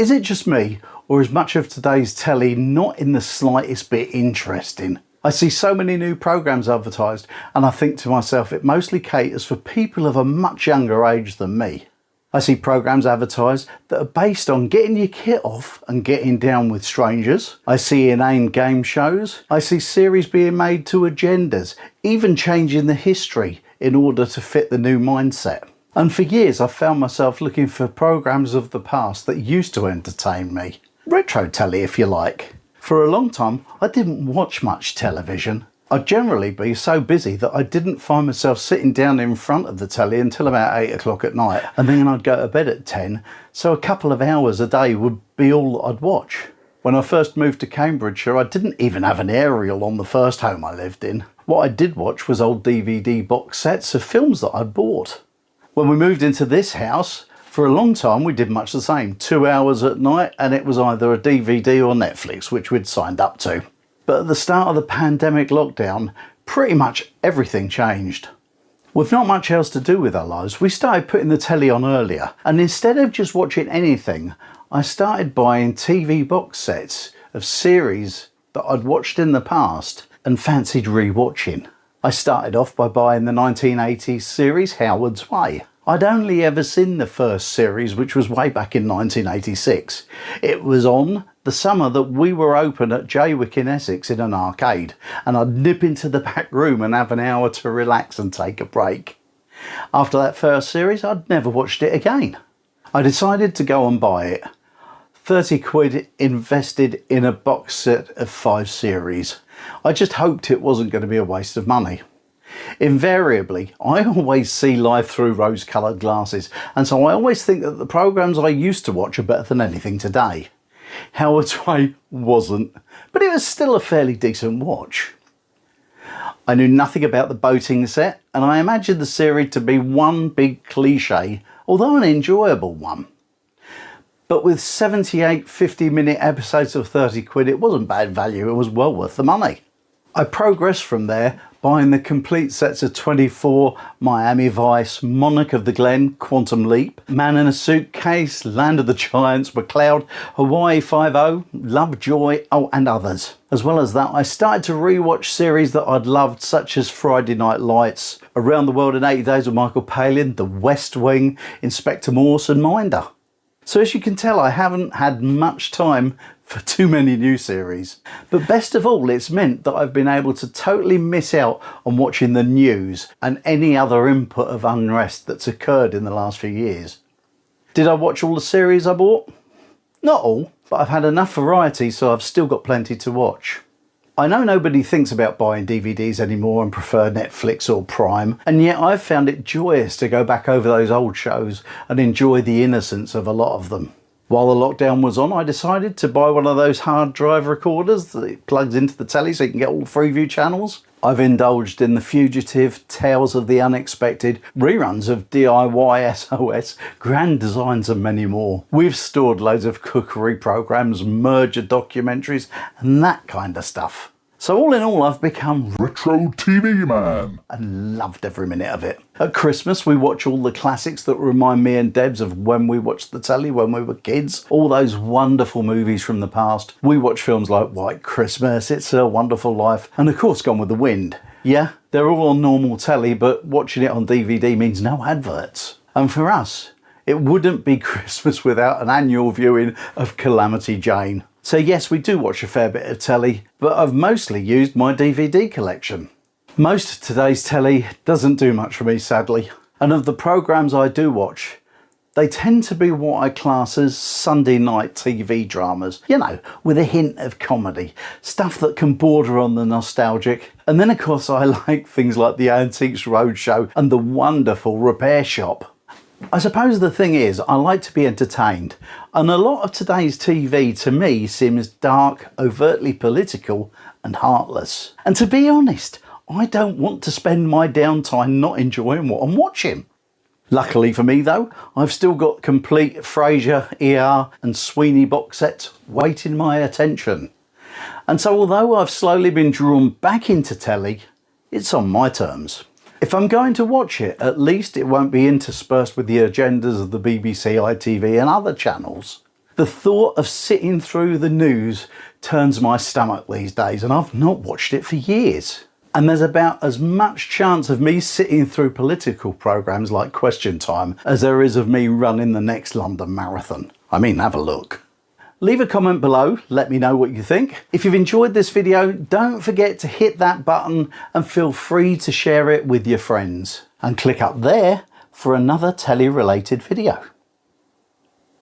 Is it just me, or is much of today's telly not in the slightest bit interesting? I see so many new programmes advertised and I think to myself it mostly caters for people of a much younger age than me. I see programmes advertised that are based on getting your kit off and getting down with strangers. I see inane game shows. I see series being made to agendas, even changing the history in order to fit the new mindset. And for years I've found myself looking for programmes of the past that used to entertain me. Retro telly, if you like. For a long time I didn't watch much television. I'd generally be so busy that I didn't find myself sitting down in front of the telly until about 8 o'clock at night, and then I'd go to bed at 10, so a couple of hours a day would be all that I'd watch. When I first moved to Cambridgeshire I didn't even have an aerial on the first home I lived in. What I did watch was old DVD box sets of films that I'd bought. When we moved into this house, for a long time we did much the same. 2 hours at night and it was either a DVD or Netflix, which we'd signed up to. But at the start of the pandemic lockdown, pretty much everything changed. With not much else to do with our lives, we started putting the telly on earlier, and instead of just watching anything, I started buying TV box sets of series that I'd watched in the past and fancied re-watching. I started off by buying the 1980s series Howard's Way. I'd only ever seen the first series, which was way back in 1986. It was on the summer that we were open at Jaywick in Essex in an arcade, and I'd nip into the back room and have an hour to relax and take a break. After that first series, I'd never watched it again. I decided to go and buy it. 30 quid invested in a box set of 5 series. I just hoped it wasn't going to be a waste of money. Invariably, I always see life through rose-coloured glasses, and so I always think that the programmes I used to watch are better than anything today. Howard's Way wasn't, but it was still a fairly decent watch. I knew nothing about the boating set, and I imagined the series to be one big cliché, although an enjoyable one. But with 78 50-minute episodes of 30 quid, it wasn't bad value, it was well worth the money. I progressed from there, buying the complete sets of 24, Miami Vice, Monarch of the Glen, Quantum Leap, Man in a Suitcase, Land of the Giants, McCloud, Hawaii 5-0, Lovejoy, and others. As well as that, I started to rewatch series that I'd loved, such as Friday Night Lights, Around the World in 80 Days with Michael Palin, The West Wing, Inspector Morse and Minder. So as you can tell, I haven't had much time for too many new series. But best of all, it's meant that I've been able to totally miss out on watching the news and any other input of unrest that's occurred in the last few years. Did I watch all the series I bought? Not all, but I've had enough variety so I've still got plenty to watch. I know nobody thinks about buying DVDs anymore and prefer Netflix or Prime, and yet I've found it joyous to go back over those old shows and enjoy the innocence of a lot of them. While the lockdown was on, I decided to buy one of those hard drive recorders that it plugs into the telly so you can get all the Freeview channels. I've indulged in The Fugitive, Tales of the Unexpected, reruns of DIY SOS, Grand Designs and many more. We've stored loads of cookery programmes, merger documentaries and that kind of stuff. So all in all, I've become Retro TV man and loved every minute of it. At Christmas, we watch all the classics that remind me and Debs of when we watched the telly when we were kids. All those wonderful movies from the past. We watch films like White Christmas, It's a Wonderful Life, and of course Gone with the Wind. Yeah, they're all on normal telly, but watching it on DVD means no adverts. And for us, it wouldn't be Christmas without an annual viewing of Calamity Jane. So yes, we do watch a fair bit of telly, but I've mostly used my DVD collection. Most of today's telly doesn't do much for me, sadly. And of the programmes I do watch, they tend to be what I class as Sunday night TV dramas. You know, with a hint of comedy. Stuff that can border on the nostalgic. And then of course I like things like The Antiques Roadshow and The Wonderful Repair Shop. I suppose the thing is, I like to be entertained, and a lot of today's TV to me seems dark, overtly political and heartless. And to be honest, I don't want to spend my downtime not enjoying what I'm watching. Luckily for me though, I've still got complete Frasier, ER and Sweeney box sets waiting my attention. And so although I've slowly been drawn back into telly, it's on my terms. If I'm going to watch it, at least it won't be interspersed with the agendas of the BBC, ITV and other channels. The thought of sitting through the news turns my stomach these days, and I've not watched it for years. And there's about as much chance of me sitting through political programmes like Question Time as there is of me running the next London Marathon. I mean, have a look. Leave a comment below, let me know what you think. If you've enjoyed this video, don't forget to hit that button and feel free to share it with your friends. And click up there for another telly-related video.